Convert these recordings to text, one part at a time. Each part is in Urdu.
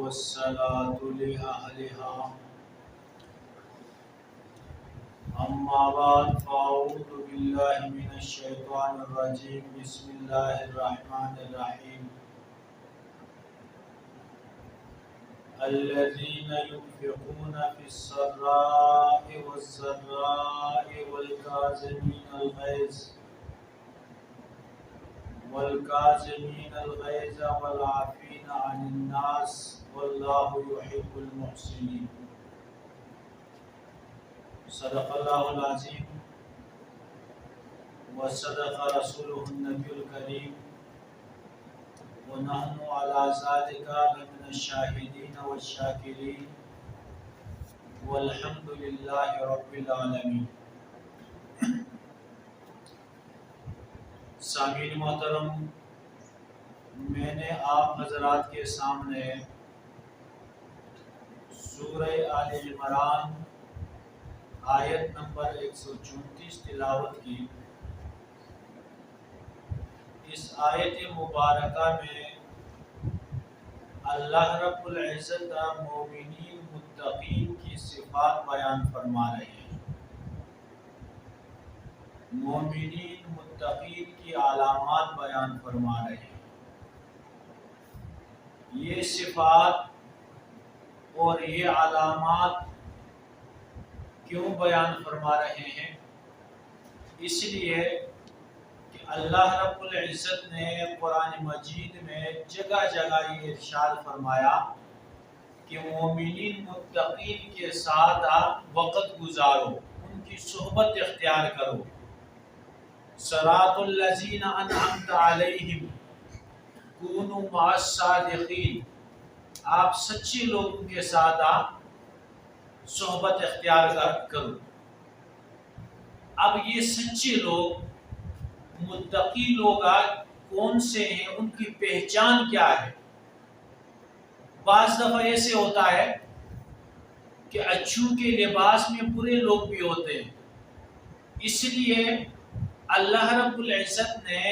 والصلاة لأهلها أما بعد فأعوذ بالله من الشيطان الرجيم بسم الله الرحمن الرحيم الذين ينفقون في السراء والضراء والكاظمين الغيظ والعافين عن الناس والله يحب المحسنين صدق الله العظيم وصدق رسوله النبي الكريم ونحن على ذلك لمن الشاهدين والشاكرين والحمد لله رب العالمين۔ سامعین محترم، میں نے آپ حضرات کے سامنے سورہ آل عمران آیت نمبر 134 تلاوت کی۔ اس آیت مبارکہ میں اللہ رب العزت مومنین متقین کی صفات بیان فرما رہے ہیں، مومنین متقین کی علامات بیان فرما رہے ہیں۔ یہ صفات اور یہ علامات کیوں بیان فرما رہے ہیں؟ اس لیے کہ اللہ رب العزت نے قرآن مجید میں جگہ جگہ یہ ارشاد فرمایا کہ مومنین متقین کے ساتھ آپ وقت گزارو، ان کی صحبت اختیار کرو۔ صراط الذین انعمت علیہم کونوا مع الصادقین، آپ سچے لوگوں کے ساتھ آپ صحبت اختیار کرو۔ اب یہ سچے لوگ، متقی لوگ کون سے ہیں، ان کی پہچان کیا ہے؟ بعض دفعہ ایسے ہوتا ہے کہ اچھوں کے لباس میں برے لوگ بھی ہوتے ہیں، اس لیے اللہ رب العزت نے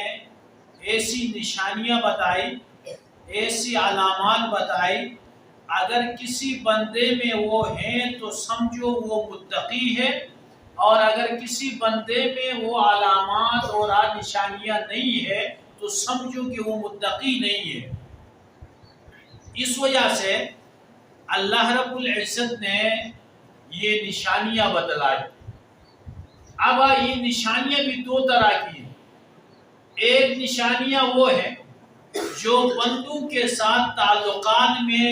ایسی نشانیاں بتائی، ایسی علامات بتائی، اگر کسی بندے میں وہ ہیں تو سمجھو وہ متقی ہے، اور اگر کسی بندے میں وہ علامات اور نشانیاں نہیں ہے تو سمجھو کہ وہ متقی نہیں ہے۔ اس وجہ سے اللہ رب العزت نے یہ نشانیاں بتلائی۔ اب یہ نشانیاں بھی دو طرح کی ہیں۔ ایک نشانیاں وہ ہیں جو بندوں کے ساتھ تعلقات میں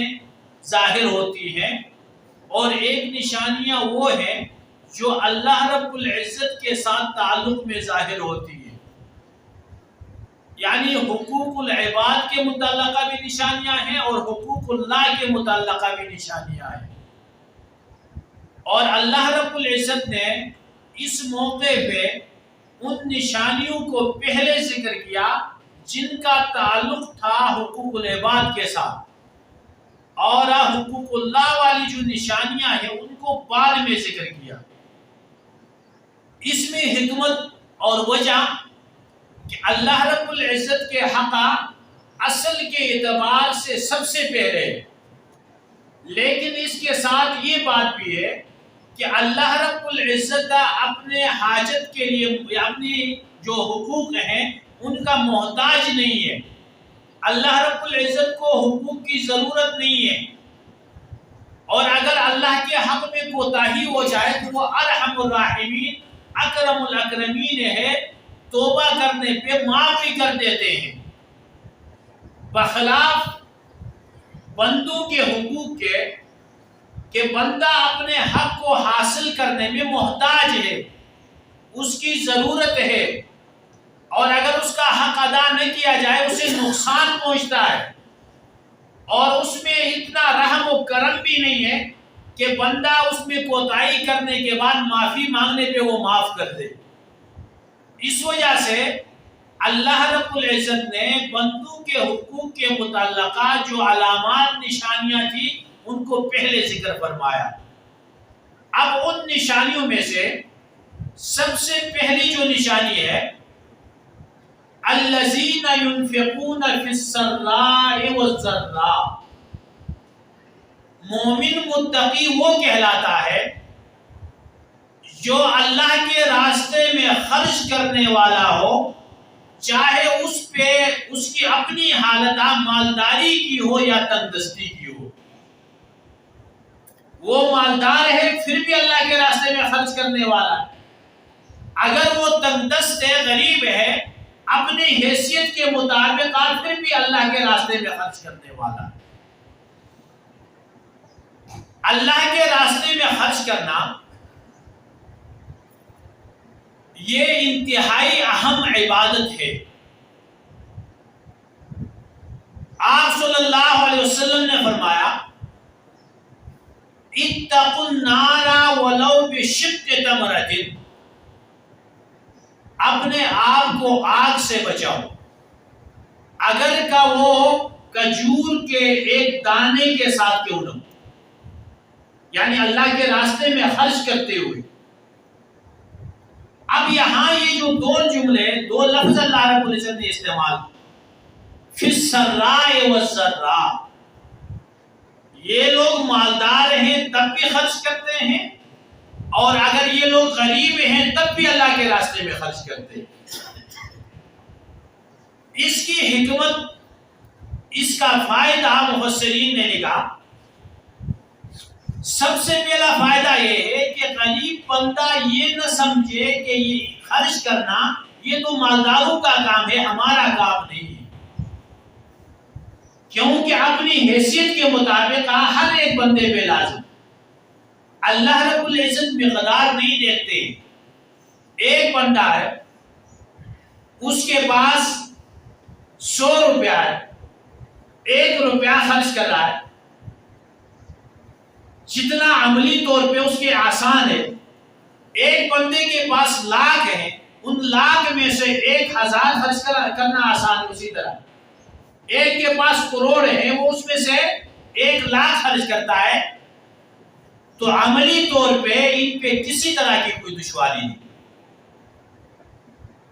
ظاہر ہوتی ہیں، اور ایک نشانیاں وہ ہیں جو اللہ رب العزت کے ساتھ تعلق میں ظاہر ہوتی ہیں، یعنی حقوق العباد کے متعلقہ بھی نشانیاں ہیں اور حقوق اللہ کے متعلقہ بھی نشانیاں ہیں۔ اور اللہ رب العزت نے اس موقع پہ ان نشانیوں کو پہلے ذکر کیا جن کا تعلق تھا حقوق العباد کے ساتھ، اور حقوق اللہ والی جو نشانیاں ہیں ان کو بعد میں ذکر کیا۔ اس میں حکمت اور وجہ کہ اللہ رب العزت کے حق اصل کے اعتبار سے سب سے پہلے، لیکن اس کے ساتھ یہ بات بھی ہے کہ اللہ رب العزت اپنے حاجت کے لیے اپنی جو حقوق ہیں ان کا محتاج نہیں ہے۔ اللہ رب العزت کو حقوق کی ضرورت نہیں ہے، اور اگر اللہ کے حق میں کوتاہی ہو جائے تو وہ ارحم الراحمین اکرم الاکرمین ہے، توبہ کرنے پہ معاف بھی کر دیتے ہیں، بخلاف بندوں کے حقوق کے کہ بندہ اپنے حق کو حاصل کرنے میں محتاج ہے، اس کی ضرورت ہے، اور اگر اس کا حق ادا نہ کیا جائے اسے نقصان پہنچتا ہے، اور اس میں اتنا رحم و کرم بھی نہیں ہے کہ بندہ اس میں کوتاہی کرنے کے بعد معافی مانگنے پہ وہ معاف کر دے۔ اس وجہ سے اللہ رب العزت نے بندوں کے حقوق کے متعلقہ جو علامات نشانیاں تھی ان کو پہلے ذکر فرمایا۔ اب ان نشانیوں میں سے سب سے پہلی جو نشانی ہے الذین ينفقون فی السراء والضراء، مومن متقی وہ کہلاتا ہے جو اللہ کے راستے میں خرچ کرنے والا ہو، چاہے اس پہ اس کی اپنی حالت مالداری کی ہو یا تندرستی کی ہو۔ وہ مالدار ہے پھر بھی اللہ کے راستے میں خرچ کرنے والا ہے، اگر وہ تندرست ہے، غریب ہے، اپنی حیثیت کے مطابق پھر بھی اللہ کے راستے میں خرچ کرنے والا ہے۔ اللہ کے راستے میں خرچ کرنا یہ انتہائی اہم عبادت ہے۔ آپ صلی اللہ علیہ وسلم نے فرمایا اتقوا النار ولو بشق تمرۃ، اپنے آپ کو آگ سے بچاؤ اگر کا وہ کھجور کے ایک دانے کے ساتھ کیوں نہ ہو، یعنی اللہ کے راستے میں خرچ کرتے ہوئے۔ اب یہاں یہ جو دو جملے، دو لفظ اللہ رب العزت نے استعمال فی السراء والضراء، یہ لوگ مالدار ہیں تب بھی خرچ کرتے ہیں، اور اگر یہ لوگ غریب ہیں تب بھی اللہ کے راستے میں خرچ کرتے ہیں۔ اس کی حکمت، اس کا فائدہ مفسرین نے لکھا، سب سے پہلا فائدہ یہ ہے کہ غریب بندہ یہ نہ سمجھے کہ یہ خرچ کرنا یہ تو مالداروں کا کام ہے، ہمارا کام نہیں ہے، کیونکہ اپنی حیثیت کے مطابق ہر ایک بندے پہ لازم۔ اللہ رب العزت مقدار نہیں دیکھتے۔ ایک بندہ ہے، اس کے پاس 100 روپیہ ہے، 1 روپیہ خرچ کر رہا ہے، جتنا عملی طور پہ اس کے آسان ہے۔ ایک بندے کے پاس 1,00,000 ہے، ان 1,00,000 میں سے 1,000 خرچ کرنا آسان ہے۔ اسی طرح ایک کے پاس کروڑ ہے، وہ اس میں سے 1,00,000 خرچ کرتا ہے، تو عملی طور پہ ان پہ کسی طرح کی کوئی دشواری نہیں۔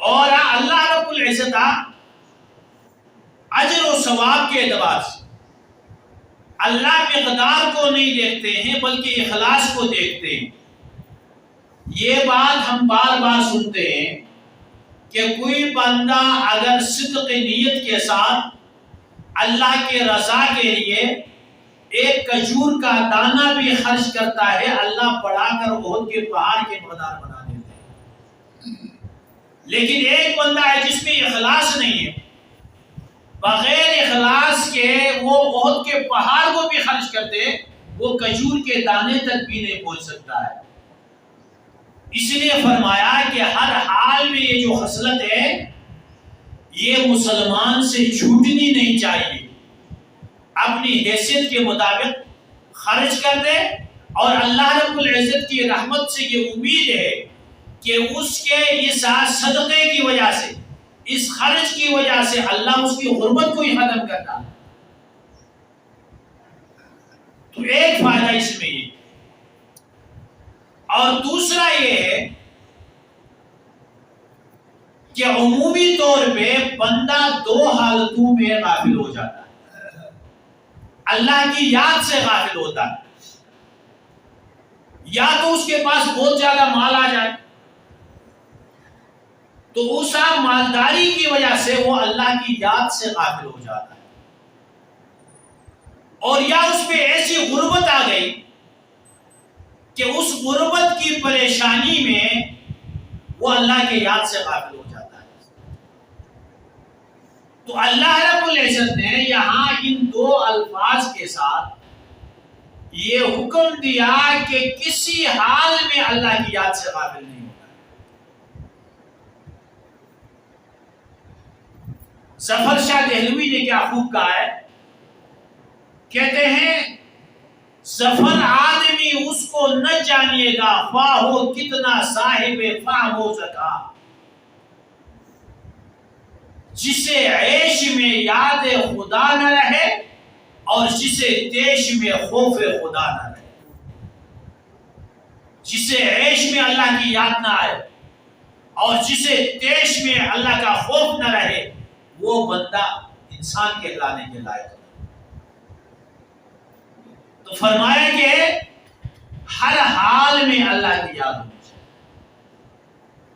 اور اللہ رب العزت اجر و ثواب کے اعتبار سے اللہ مقدار کو نہیں دیکھتے ہیں بلکہ اخلاص کو دیکھتے ہیں۔ یہ بات ہم بار بار سنتے ہیں کہ کوئی بندہ اگر صدق نیت کے ساتھ اللہ کے رضا کے لیے ایک کھجور کا دانہ بھی خرچ کرتا ہے، اللہ بڑھا کر احد کے پہاڑ کے مقدار بنا دیتا ہے۔ لیکن ایک بندہ ہے جس میں اخلاص نہیں ہے، بغیر اخلاص کے وہ احد کے پہاڑ کو بھی خرچ کرتے، وہ کھجور کے دانے تک بھی نہیں پہنچ سکتا ہے۔ اس لیے فرمایا کہ ہر حال میں یہ جو خصلت ہے یہ مسلمان سے چھوٹنی نہیں چاہیے۔ اپنی حیثیت کے مطابق خرچ کر دے، اور اللہ رب العزت کی رحمت سے یہ امید ہے کہ اس کے اس صدقے کی وجہ سے، اس خرچ کی وجہ سے اللہ اس کی غربت کو ہی ختم کرتا ہے۔ تو ایک فائدہ اس میں یہ، اور دوسرا یہ ہے کہ عمومی طور پہ بندہ 2 حالتوں میں غافل ہو جاتا ہے۔ اللہ کی یاد سے غافل ہوتا ہے، یا تو اس کے پاس بہت زیادہ مال آ جائے تو اس مالداری کی وجہ سے وہ اللہ کی یاد سے غافل ہو جاتا ہے، اور یا اس پہ ایسی غربت آ گئی کہ اس غربت کی پریشانی میں وہ اللہ کے یاد سے غافل ہو جاتا ہے۔ تو اللہ رب العزت نے یہاں ان 2 الفاظ کے ساتھ یہ حکم دیا کہ کسی حال میں اللہ کی یاد سے غافل نہیں ہوتا۔ ظفر شاہ دہلوی نے کیا خوب کہا ہے، کہتے ہیں ظفر آدمی اس کو نہ جانیے گا، خواہ ہو کتنا صاحب فہم و ذکا، جسے عیش میں یاد خدا نہ رہے اور جسے تیش میں خوف خدا نہ رہے۔ جسے عیش میں اللہ کی یاد نہ آئے اور جسے تیش میں اللہ کا خوف نہ رہے، وہ بندہ انسان کہلانے کے لائق ہے۔ تو فرمایا کہ ہر حال میں اللہ کی یاد ہونی چاہیے،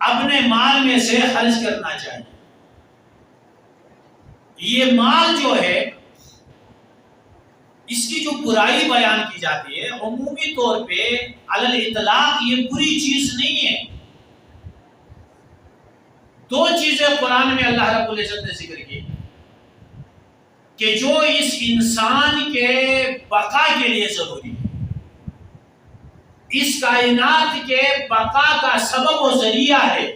اپنے مال میں سے خرچ کرنا چاہیے۔ یہ مال جو ہے اس کی جو برائی بیان کی جاتی ہے عمومی طور پہ علی الاطلاق یہ بری چیز نہیں ہے۔ دو چیزیں قرآن میں اللہ رب العزت نے ذکر کی کہ جو اس انسان کے بقا کے لیے ضروری ہے، اس کائنات کے بقا کا سبب و ذریعہ ہے،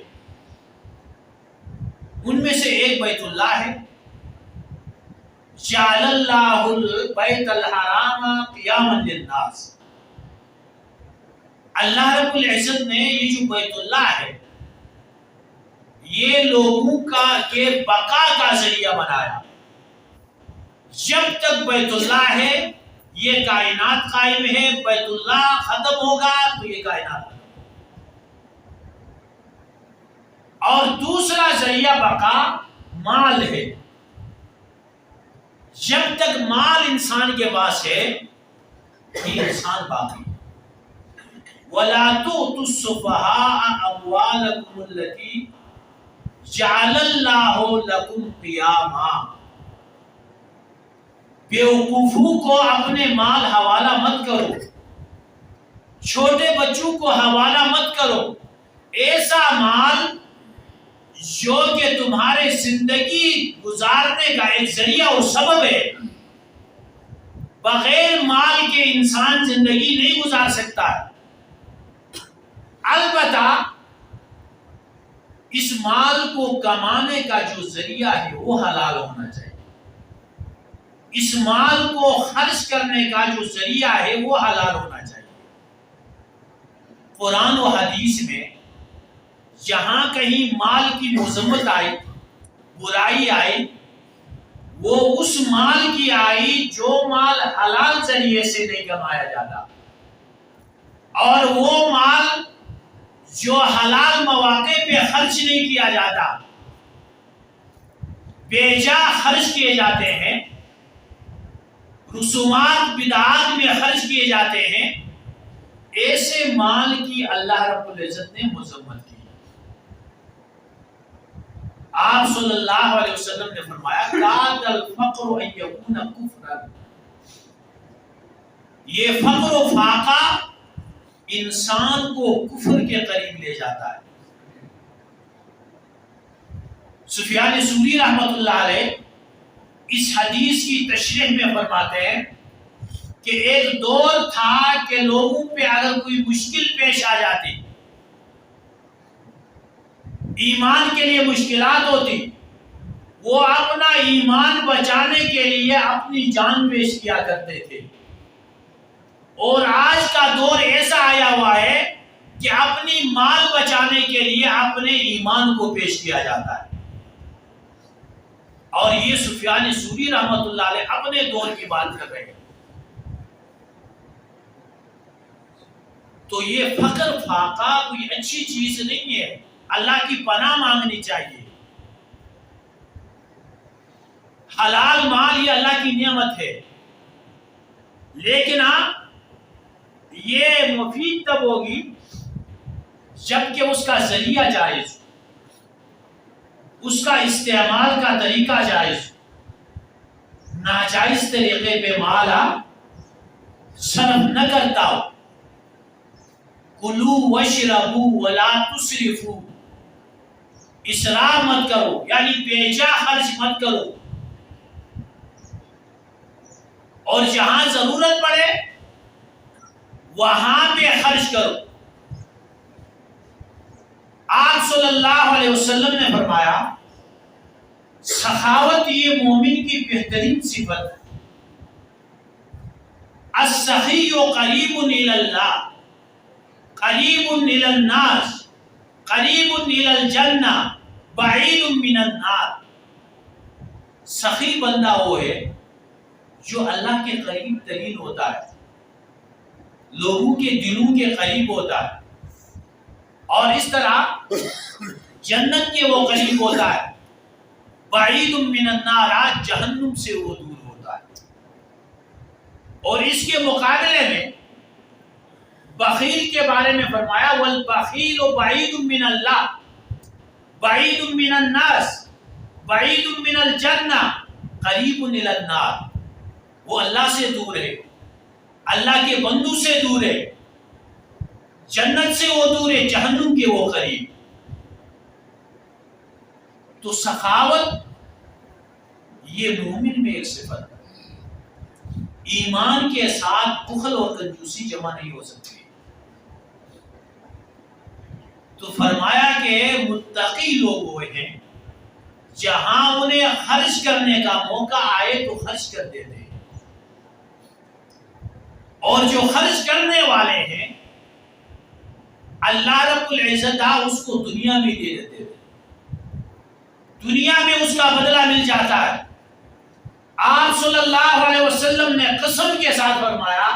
ان میں سے ایک بیت اللہ ہے۔ جعل اللہ البیت الحرام قیاما للناس، اللہ رب العزت نے یہ جو بیت اللہ ہے یہ لوگوں کے بقا کا ذریعہ بنایا۔ جب تک بیت اللہ ہے یہ کائنات قائم ہے، بیت اللہ ختم ہوگا تو یہ کائنات ختم ہوگا۔ اور دوسرا ذریعہ بقا مال ہے، جب تک مال انسان کے پاس ہے یہ انسان باقی ہے۔ وَلَا تُؤْتُوا السُّفَهَاءَ أَمْوَالَكُمُ الَّتِي جَعَلَ اللَّهُ لَكُمْ قِيَامًا، بیوقوفوں کو اپنے مال حوالہ مت کرو، چھوٹے بچوں کو حوالہ مت کرو، ایسا مال جو کہ تمہارے زندگی گزارنے کا ایک ذریعہ اور سبب ہے۔ بغیر مال کے انسان زندگی نہیں گزار سکتا ہے، البتہ اس مال کو کمانے کا جو ذریعہ ہے وہ حلال ہونا چاہیے، اس مال کو خرچ کرنے کا جو ذریعہ ہے وہ حلال ہونا چاہیے۔ قرآن و حدیث میں جہاں کہیں مال کی مذمت آئی، برائی آئی، وہ اس مال کی آئی جو مال حلال ذریعے سے نہیں کمایا جاتا، اور وہ مال جو حلال مواقع پہ خرچ نہیں کیا جاتا، بے جا خرچ کیے جاتے ہیں، رسومات بدعات میں خرچ کیے جاتے ہیں، ایسے مال کی اللہ رب العزت نے مذمت کی۔ آپ صلی اللہ علیہ وسلم نے فرمایا کاد الفقر ان یکون کفرا، یہ فقر و فاقہ انسان کو کفر کے قریب لے جاتا ہے۔ سفیان ثوری رحمۃ اللہ علیہ اس حدیث کی تشریح میں فرماتے ہیں کہ ایک دور تھا کہ لوگوں پہ اگر کوئی مشکل پیش آ جاتی، ایمان کے لیے مشکلات ہوتی، وہ اپنا ایمان بچانے کے لیے اپنی جان پیش کیا کرتے تھے۔ اور آج کا دور ایسا آیا ہوا ہے کہ اپنی مال بچانے کے لیے اپنے ایمان کو پیش کیا جاتا ہے۔ اور یہ سفیان ثوری رحمۃ اللہ علیہ اپنے دور کی بات کر رہے ہیں۔ تو یہ فقر فاقہ کوئی اچھی چیز نہیں ہے، اللہ کی پناہ مانگنی چاہیے۔ حلال مال یہ اللہ کی نعمت ہے، لیکن یہ مفید تب ہوگی جبکہ اس کا ذریعہ جائز، اس کا استعمال کا طریقہ جائز، ناجائز طریقے پہ مال صرف نہ کرتا ہو۔ کلوا واشربوا ولا تسرفوا، اسراف مت کرو یعنی بے جا خرچ مت کرو، اور جہاں ضرورت پڑے وہاں پہ خرچ کرو۔ آپ صلی اللہ علیہ وسلم نے فرمایا سخاوت یہ مومن کی بہترین صفت ہے۔ السخی قریب الی اللہ، قریب الی الناس، قریب الی الجنہ، بعید من النار۔ سخی بندہ وہ ہے جو اللہ کے قریب ترین ہوتا ہے، لوگوں کے دلوں کے قریب ہوتا ہے، اور اس طرح جنت کے وہ قریب ہوتا ہے، بعید من النار، جہنم سے وہ دور ہوتا ہے۔ اور اس کے مقابلے میں بخیل کے بارے میں فرمایا والبخیل بعید من اللہ بعید من الناس بعید من الجنہ قریب الی النار. وہ اللہ سے دور ہے، اللہ کے بندوں سے دور ہے، جنت سے وہ دور ہے، جہنم کے وہ قریب. تو سخاوت یہ مومن میں ایک صفت ہے. ایمان کے ساتھ بخل اور کنجوسی جمع نہیں ہو سکتی. تو فرمایا کہ متقی لوگ وہ ہیں جہاں انہیں خرچ کرنے کا موقع آئے تو خرچ کر دیتے ہیں، اور جو خرچ کرنے والے ہیں اللہ رب العزت اس کو دنیا میں دے دیتے ہیں، دنیا میں اس کا بدلہ مل جاتا ہے. آپ صلی اللہ علیہ وسلم نے قسم کے ساتھ فرمایا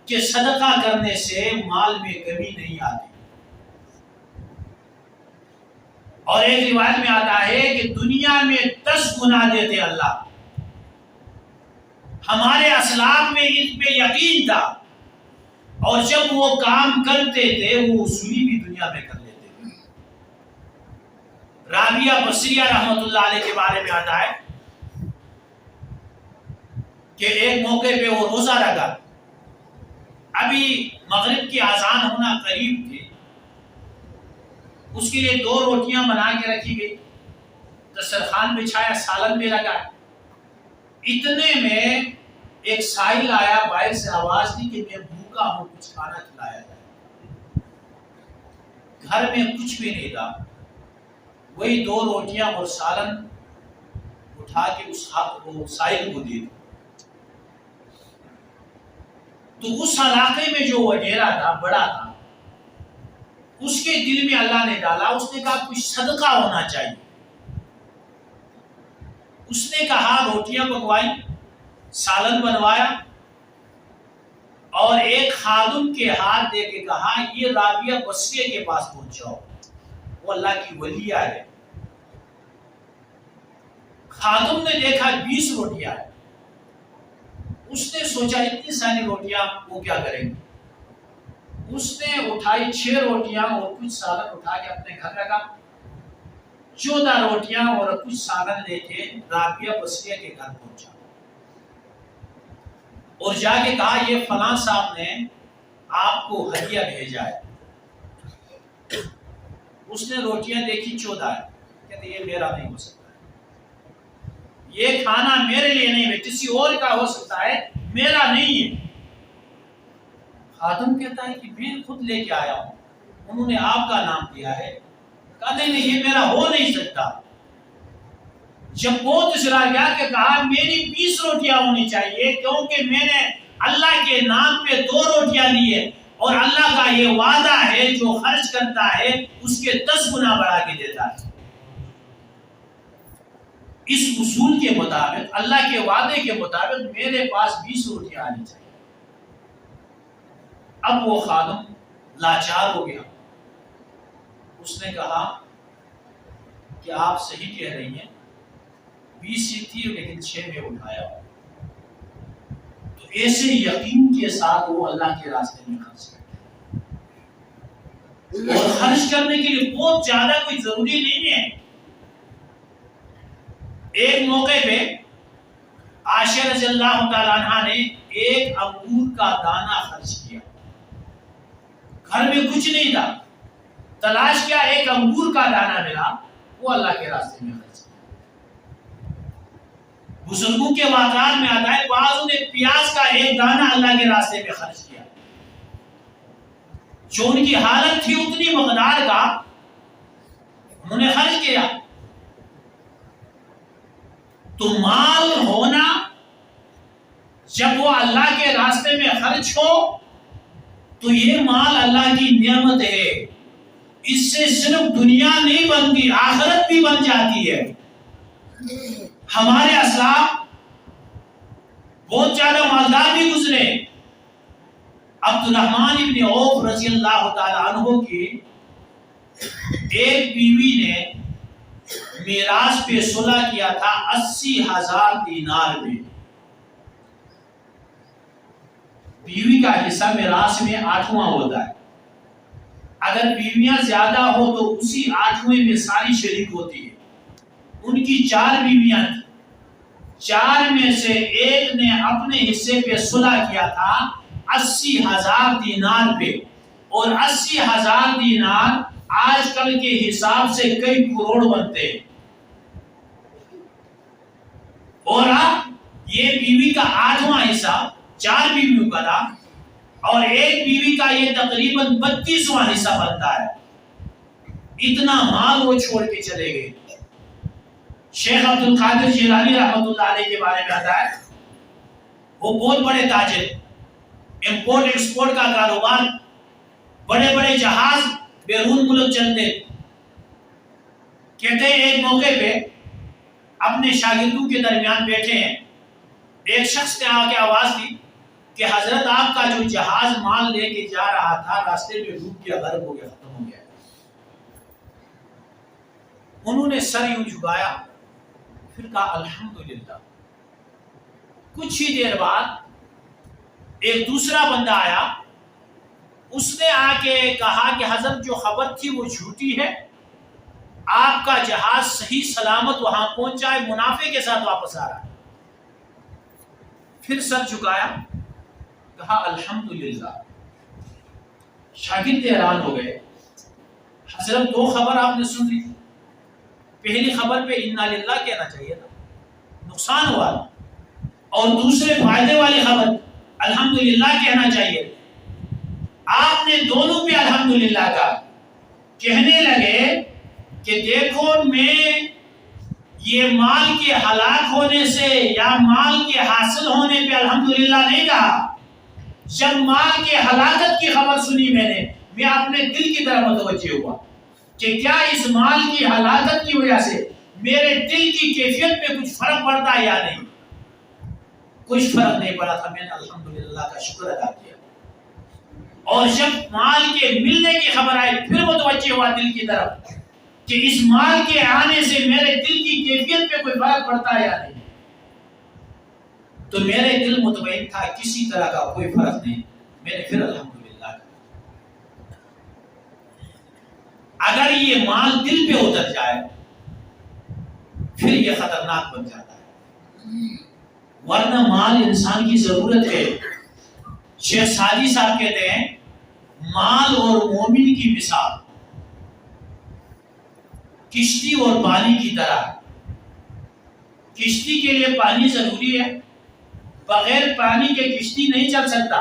کہ صدقہ کرنے سے مال میں کمی نہیں آتی. اور ایک روایت میں آتا ہے کہ دنیا میں 10 گنا دیتے اللہ. ہمارے اسلاف میں ان پہ یقین تھا، اور جب وہ کام کرتے تھے وہ وصولی بھی دنیا میں کر لیتے تھے. رابعہ بصریہ رحمت اللہ علیہ کے بارے میں آتا ہے کہ ایک موقع پہ وہ روزہ رکھا، ابھی مغرب کی اذان ہونا قریب تھی. اس کے لیے 2 روٹیاں بنا کے رکھی گئی، دسترخوان بچھایا، سالن بھی رکھا. اتنے میں ایک سائل آیا، باہر سے آواز دی کہ میں بھوکا ہوں، کچھ کھانا کھلایا جائے. گھر میں کچھ بھی نہیں تھا، وہی 2 روٹیاں اور سالن اٹھا کے اس سائل کو دے دی. تو اس علاقے میں جو وڈیرا تھا، بڑا تھا، اس کے دل میں اللہ نے ڈالا. اس نے کہا کچھ صدقہ ہونا چاہیے. اس نے کہا روٹیاں پکوائی، سالن بنوایا، اور ایک خادم کے ہاتھ دے کے کہا یہ رابعہ بصریہ کے پاس پہنچاؤ، وہ اللہ کی ولیہ ہے. خادم نے دیکھا 20 روٹیاں ہیں. اس نے سوچا اتنی ساری روٹیاں وہ کیا کریں گے. اس نے اٹھائی 6 روٹیاں اور کچھ سالن اٹھا کے اپنے گھر رکھا. 14 روٹیاں اور کچھ سالن لے کے رابعہ بصریہ کے گھر پہنچا اور جا کے کہا یہ فلاں صاحب نے آپ کو ہدیہ بھیجا ہے. اس نے روٹیاں دیکھی 14 ہے. کہتے یہ میرا نہیں ہو سکتا، یہ کھانا میرے لیے نہیں ہے، کسی اور کا ہو سکتا ہے، میرا نہیں ہے. خادم کہتا ہے کہ میں خود لے کے آیا ہوں، انہوں نے آپ کا نام دیا ہے. کہا نہیں یہ میرا ہو نہیں سکتا. جب بہت اصرار کیا کہ کہا میری 20 روٹیاں ہونی چاہیے، کیونکہ میں نے اللہ کے نام پہ 2 روٹیاں لی ہے، اور اللہ کا یہ وعدہ ہے جو خرچ کرتا ہے اس کے 10 گنا بڑھا کے دیتا ہے. اس اصول کے مطابق، اللہ کے وعدے کے مطابق میرے پاس 20 روٹیاں آنی چاہیے. اب وہ خادم لاچار ہو گیا. اس نے کہا کہ آپ صحیح کہہ رہی ہیں، 20 ہی تھی لیکن 6 میں اٹھایا. تو ایسے یقین کے ساتھ وہ اللہ کے راستے میں خرچ کرتے ہیں. اور خرچ کرنے کے لیے بہت زیادہ کوئی ضروری نہیں ہے. ایک موقع پہ عائشہ رضی اللہ تعالی عنہ نے ایک انگور کا دانہ خرچ کیا. گھر میں کچھ نہیں تھا، تلاش کیا، ایک انگور کا دانہ ملا، وہ اللہ کے راستے میں خرچ کیا. بزرگوں کے واقعات میں آتا ہے بعضوں نے پیاز کا ایک دانہ اللہ کے راستے میں خرچ کیا. جو ان کی حالت تھی اتنی مقدار کا انہوں نے خرچ کیا. تو مال ہونا جب وہ اللہ کے راستے میں خرچ ہو تو یہ مال اللہ کی نعمت ہے. اس سے صرف دنیا نہیں بنتی، آخرت بھی بن جاتی ہے. ہمارے اسلاف بہت زیادہ مالدار بھی گزرے. عبد الرحمن ابن عوف رضی اللہ تعالی عنہ کی ایک بیوی نے میراث پہ صلح کیا تھا 80,000 دینار میں. بیوی کا حصہ میراث میں 8واں ہوتا ہے. اگر بیویاں زیادہ ہو تو اسی 8ویں میں ساری شریک ہوتی ہے. ان کی 4 بیویاں تھیں، 4 میں سے ایک نے اپنے حصے پہ صلح کیا تھا 80,000 دینار پہ، اور 80,000 دینار آج کل کے حساب سے کئی کروڑ بنتے ہیں. اور اب یہ بیوی کا 8واں حصہ 4 بیویوں کا تھا، اور ایک بیوی کا یہ تقریباً 32واں حصہ بنتا ہے. اتنا مال وہ چھوڑ کے چلے گئے. شیخ عبد القادر جیلانی رحمۃ اللہ علیہ کے بارے میں آتا ہے، وہ بہت بڑے تاجر، امپورٹ ایکسپورٹ کا کاروبار، بڑے بڑے جہاز بیرون ملک چلتے. کہتے ہیں ایک موقع پہ اپنے شاگردوں کے درمیان بیٹھے ہیں، ایک شخص نے آ کے آواز دی کہ حضرت آپ کا جو جہاز مال لے کے جا رہا تھا راستے میں ڈوب گیا، غرق ہو گیا، ختم ہو گیا. انہوں نے سر یوں جھکایا، پھر کہا الحمدللہ. کچھ ہی دیر بعد ایک دوسرا بندہ آیا، اس نے آ کے کہا کہ حضرت جو خبر تھی وہ جھوٹی ہے، آپ کا جہاز صحیح سلامت وہاں پہنچا ہے، منافع کے ساتھ واپس آ رہا ہے. پھر سر جھکایا، کہا الحمدللہ. شاگرد حیران ہو گئے، حضرت 2 خبر آپ نے سن لی. پہلی خبر پہ انا للہ کہنا چاہیے تھا، نقصان ہوا، اور دوسرے فائدے والی خبر الحمدللہ کہنا چاہیے. آپ نے دونوں پہ الحمدللہ کہا. کہنے لگے کہ دیکھو میں یہ مال کے ہلاک ہونے سے یا مال کے حاصل ہونے پہ الحمدللہ نہیں کہا. جب مال کے ہلاکت کی خبر سنی میں اپنے دل کی طرف متوجہ ہوا کہ کیا اس مال کی ہلاکت کی وجہ سے میرے دل کی کیفیت پہ کچھ فرق پڑتا ہے یا نہیں. کچھ فرق نہیں پڑا تھا. میں نے الحمدللہ کا شکر ادا کیا. اور جب مال کے ملنے کی خبر آئی پھر متوجہ ہوا دل کی طرف کہ اس مال کے آنے سے میرے دل کی کیفیت پہ کوئی فرق پڑتا ہے یا نہیں. تو میرے دل مطمئن تھا کسی طرح کا کوئی فرق نہیں. میں نے پھر الحمدللہ کہا. اگر یہ مال دل پہ اتر جائے پھر یہ خطرناک بن جاتا ہے، ورنہ مال انسان کی ضرورت ہے. شیخ سعدی صاحب کہتے ہیں مال اور مومن کی مثال کشتی اور پانی کی طرح. کشتی کے لیے پانی ضروری ہے، بغیر پانی کے کشتی نہیں چل سکتا.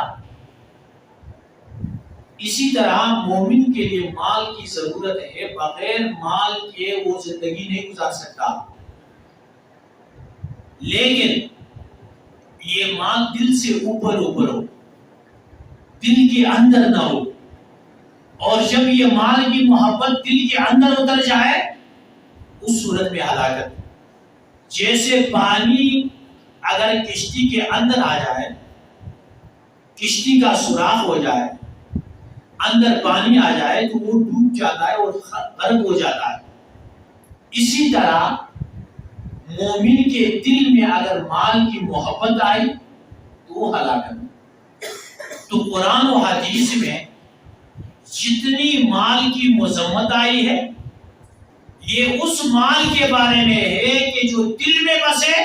اسی طرح مومن کے لیے مال کی ضرورت ہے، بغیر مال کے وہ زندگی نہیں گزار سکتا. لیکن یہ مال دل سے اوپر اوپر ہو، دل کے اندر نہ ہو. اور جب یہ مال کی محبت دل کے اندر اتر جائے اس صورت میں ہلاکت. جیسے پانی اگر کشتی کے اندر آ جائے، کشتی کا سوراخ ہو جائے، اندر پانی آ جائے تو وہ ڈوب جاتا ہے اور غرق ہو جاتا ہے. اسی طرح مومن کے دل میں اگر مال کی محبت آئی تو وہ ہلاکت. تو قرآن و حدیث میں جتنی مال کی مذمت آئی ہے یہ اس مال کے بارے میں ہے کہ جو دل میں بسے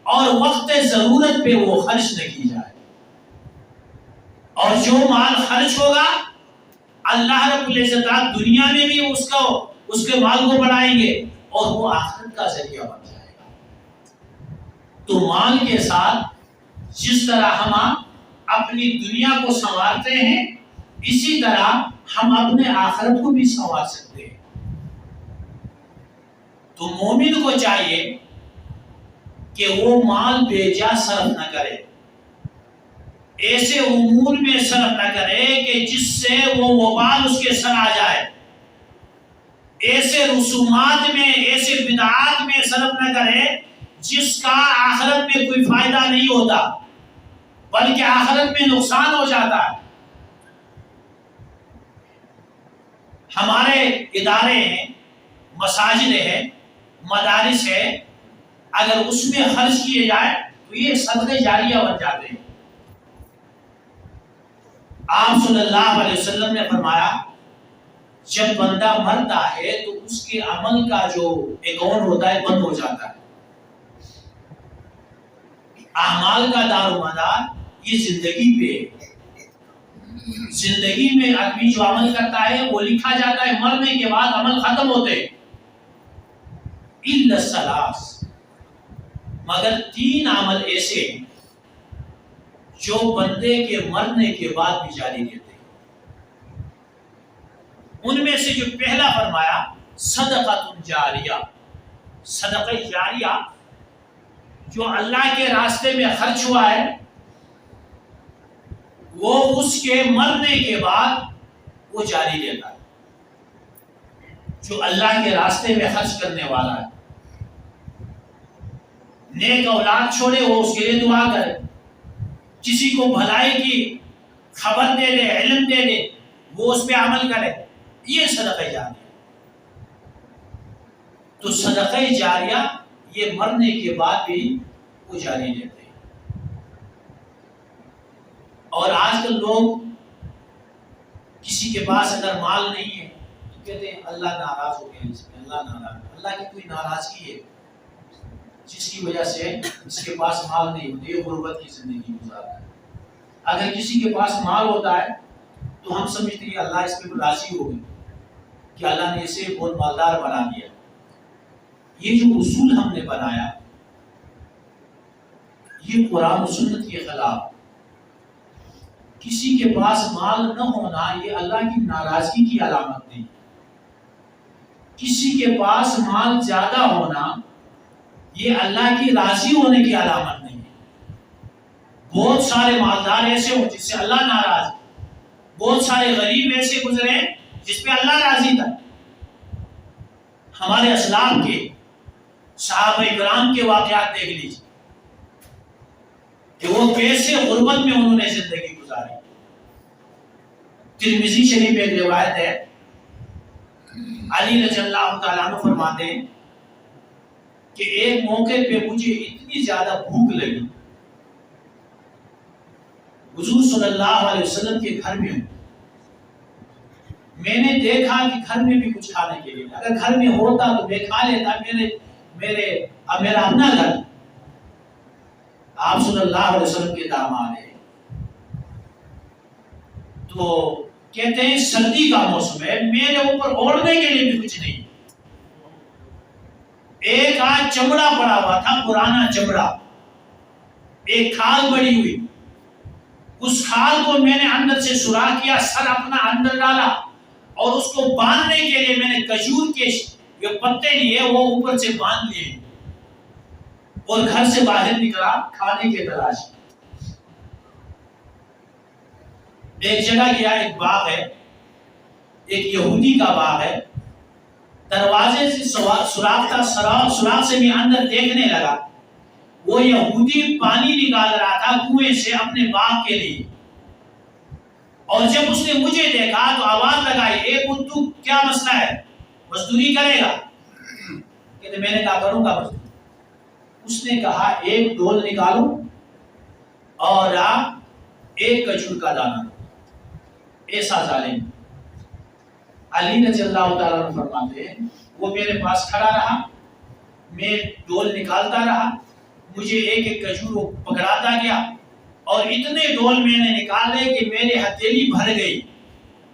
اور وقت ضرورت پہ وہ خرچ نہ کی جائے. اور جو مال خرچ ہوگا اللہ رب العزت دنیا میں بھی اس کے مال کو بڑھائیں گے اور وہ آخرت کا ذریعہ بن جائے گا. تو مال کے ساتھ جس طرح ہم اپنی دنیا کو سنوارتے ہیں اسی طرح ہم اپنے آخرت کو بھی سنوار سکتے ہیں. تو مومن کو چاہیے کہ وہ مال بے جا صرف نہ کرے، ایسے امور میں صرف نہ کرے کہ جس سے وہ وبال اس کے سر آ جائے، ایسے رسومات میں، ایسے بدعات میں صرف نہ کرے جس کا آخرت میں کوئی فائدہ نہیں ہوتا بلکہ آخرت میں نقصان ہو جاتا ہے. ہمارے ادارے ہیں، مساجد ہیں، مدارس ہے، اگر اس میں خرچ کیے جائے تو یہ صدقہ جاریہ بن جاتے ہیں. آپ صلی اللہ علیہ وسلم نے فرمایا جب بندہ مرتا ہے تو اس کے عمل کا جو اکاؤنٹ ہوتا ہے بند ہو جاتا ہے. اعمال کا دار و مدار یہ زندگی پہ ہے. زندگی میں آدمی جو عمل کرتا ہے وہ لکھا جاتا ہے, مرنے کے بعد عمل ختم ہوتے ہیں. الا الثلاث, مگر 3 عمل ایسے ہیں جو بندے کے مرنے کے بعد بھی جاری رہتے ہیں. ان میں سے جو پہلا فرمایا صدقۃ جاریہ, صدقہ جاریہ جو اللہ کے راستے میں خرچ ہوا ہے وہ اس کے مرنے کے بعد وہ جاری رہتا ہے. جو اللہ کے راستے میں خرچ کرنے والا ہے, نیک اولاد چھوڑے وہ اس کے لیے دعا کرے, کسی کو بھلائی کی خبر دے دے, علم دے دے, وہ اس پہ عمل کرے, یہ صدقہ جاریہ. تو صدقہ جاریہ یہ مرنے کے بعد بھی وہ جاری رہتے ہیں. اور آج کل لوگ کسی کے پاس اگر مال نہیں ہے تو کہتے ہیں اللہ ناراض ہو گیا اس میں, اللہ ناراض. اللہ کی کوئی ناراضگی ہے جس کی وجہ سے اس کے پاس مال نہیں ہوتے, یہ غربت کی زندگی گزارتا ہے. اگر کسی کے پاس مال ہوتا ہے تو ہم سمجھتے ہیں اللہ اس پہ راضی ہو گئی کہ اللہ نے اسے بہت مالدار بنا دیا. یہ جو اصول ہم نے بنایا یہ قرآن و سنت کے خلاف. کسی کے پاس مال نہ ہونا یہ اللہ کی ناراضگی کی علامت نہیں. کسی کے پاس مال زیادہ ہونا یہ اللہ کی راضی ہونے کی علامت نہیں ہے. بہت سارے مالدار ایسے ہوں جس سے اللہ ناراض, بہت سارے غریب ایسے گزرے جس پہ اللہ راضی تھا. ہمارے اسلاف کے صحابہ کرام کے واقعات دیکھ لیجیے کہ وہ کیسے غربت میں انہوں نے زندگی گزاری. ترمذی شریف میں ایک روایت ہے, علی رضی اللہ تعالیٰ عنہ فرماتے ہیں کہ ایک موقع پہ مجھے اتنی زیادہ بھوک لگی, حضور صلی اللہ علیہ وسلم کے گھر میں ہوں, میں نے دیکھا کہ گھر میں بھی کچھ کھانے کے لیے, اگر گھر میں ہوتا تو میں کھا لیتا, میرا اپنا گھر. آپ صلی اللہ علیہ وسلم کے داماد ہیں تو کہتے ہیں سردی کا موسم ہے, میرے اوپر اوڑھنے کے لیے بھی کچھ نہیں. ایک آج چمڑا پڑا ہوا تھا, پرانا چمڑا, ایک کھال بڑی ہوئی, اس کھال کو میں نے اندر سے سوراخ کیا, سر اپنا اندر ڈالا اور اس کو باندھنے کے لیے میں نے کھجور کے جو پتے لیے وہ اوپر سے باندھ لیے اور گھر سے باہر نکلا کھانے کے تلاش. ایک جگہ گیا, ایک باغ ہے, ایک یہودی کا باغ ہے, دروازے سے سوراخ تھا, سوراخ سے بھی اندر دیکھنے لگا. وہ یہودی پانی نکال رہا تھا کنویں سے اپنے باغ کے لیے, اور جب اس نے مجھے دیکھا تو آواز لگائی, اے بدو کیا مسئلہ ہے, مزدوری کرے گا؟ کہتے میں نے کہا کروں گا مزدوری. اس نے کہا ایک ڈول نکالو اور ایک کھجور کا دانہ. ایسا ظالم. علی رضی اللہ تعالیٰ عنہ فرماتے ہیں وہ میرے پاس کھڑا رہا, میں ڈول نکالتا رہا, مجھے ایک ایک کھجور پکڑاتا گیا اور اتنے ڈول میں نے نکالے کہ میری ہتھیلی بھر گئی.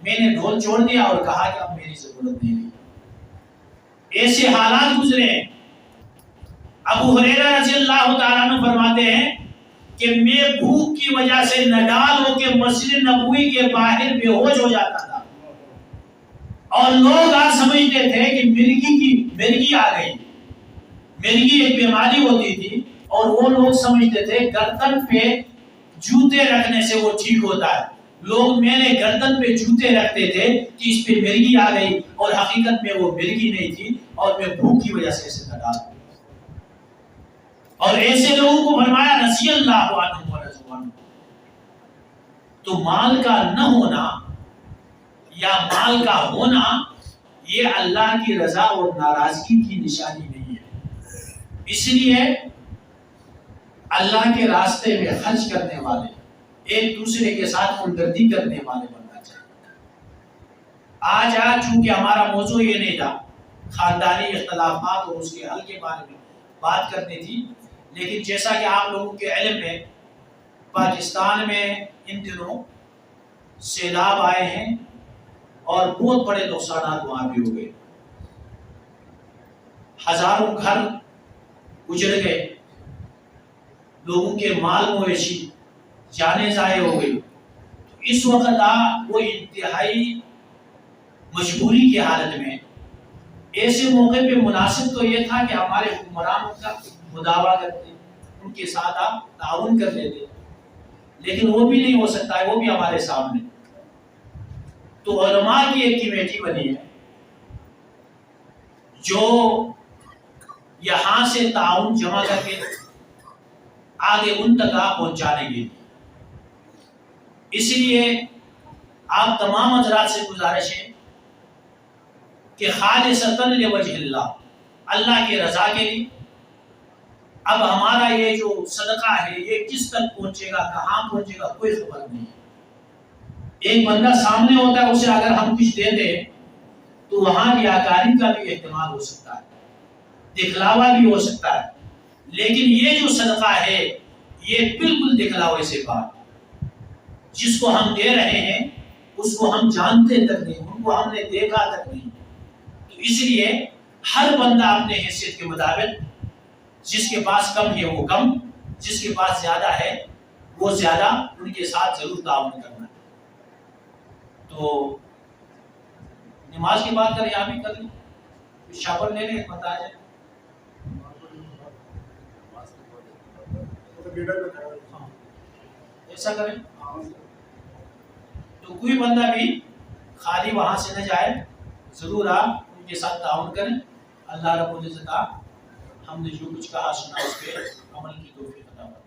میں نے ڈول چھوڑ دیا اور کہا کہ اب میری ضرورت نہیں. ایسے حالات گزرے ہیں. ابو ہریرہ رضی اللہ تعالیٰ عنہ فرماتے ہیں کہ میں بھوک کی وجہ سے نڈال ہو کے مسجد نبوی کے باہر بے ہوش ہو جاتا تھا, اور لوگ آج سمجھتے تھے کہ مرگی آ گئی. مرگی ایک بیماری ہوتی تھی اور وہ لوگ سمجھتے تھے گردن پہ جوتے رکھنے سے وہ ٹھیک ہوتا ہے. لوگ میرے گردن پہ جوتے رکھتے تھے کہ اس پہ مرگی آ گئی, اور حقیقت میں وہ مرگی نہیں تھی اور میں بھوک کی وجہ سے اسے نڈال. اور ایسے لوگوں کو فرمایا رضی اللہ عنہم ورضوا عنہ. تو مال کا نہ ہونا یا مال کا ہونا یہ اللہ کی رضا اور ناراضگی کی نشانی نہیں ہے. اس لیے اللہ کے راستے میں خرچ کرنے والے ایک دوسرے کے ساتھ ہمدردی کرنے والے بننا چاہیے۔ آج چونکہ ہمارا موضوع یہ نہیں تھا، خاندانی اختلافات اور اس کے حل کے بارے میں بات کرنی تھی، لیکن جیسا کہ آپ لوگوں کے علم میں پاکستان میں ان دنوں سیلاب آئے ہیں اور بہت بڑے نقصانات وہاں بھی ہو گئے، ہزاروں گھر اجڑ گئے، لوگوں کے مال مویشی جانیں ضائع ہو گئی۔ تو اس وقت وہ انتہائی مجبوری کی حالت میں، ایسے موقع پہ مناسب تو یہ تھا کہ ہمارے حکمران ان کا مداوا کرتے، ان کے ساتھ آپ تعاون کر لیتے، لیکن وہ بھی نہیں ہو سکتا ہے، وہ بھی ہمارے سامنے۔ تو علماء کی ایک کمیٹی بنی ہے جو یہاں سے تعاون جمع کر کے آگے ان تک پہنچانے کے لیے، اس لیے آپ تمام حضرات سے گزارش ہے کہ خالصتاً لوجہ اللہ، اللہ کی رضا کے لیے اب ہمارا یہ جو صدقہ ہے یہ کس تک پہنچے گا، کہاں پہنچے گا، کوئی خبر نہیں ہے۔ ایک بندہ سامنے ہوتا ہے، اسے اگر ہم کچھ دے دیں تو وہاں ریاکاری کا بھی احتمال ہو سکتا ہے، دکھلاوا بھی ہو سکتا ہے، لیکن یہ جو صدقہ ہے یہ بالکل دکھلاوے سے بات، جس کو ہم دے رہے ہیں اس کو ہم جانتے تک نہیں، ان کو ہم نے دیکھا تک نہیں۔ تو اس لیے ہر بندہ اپنے حیثیت کے مطابق، جس کے پاس کم ہے وہ کم، جس کے پاس زیادہ ہے وہ زیادہ، ان کے ساتھ ضرور تعاون کرنا ہے۔ تو نماز کی بات کریں، یہاں بھی کر لیں، شاپر لے لیں، بتا جائے ایسا کریں۔ تو کوئی بندہ بھی خالی وہاں سے نہ جائے، ضرور آپ ان کے ساتھ تعاون کریں۔ اللہ رب العزت ہم نے جو کچھ کہا سنا اس پہ عمل کی توفیق عطا فرمائے۔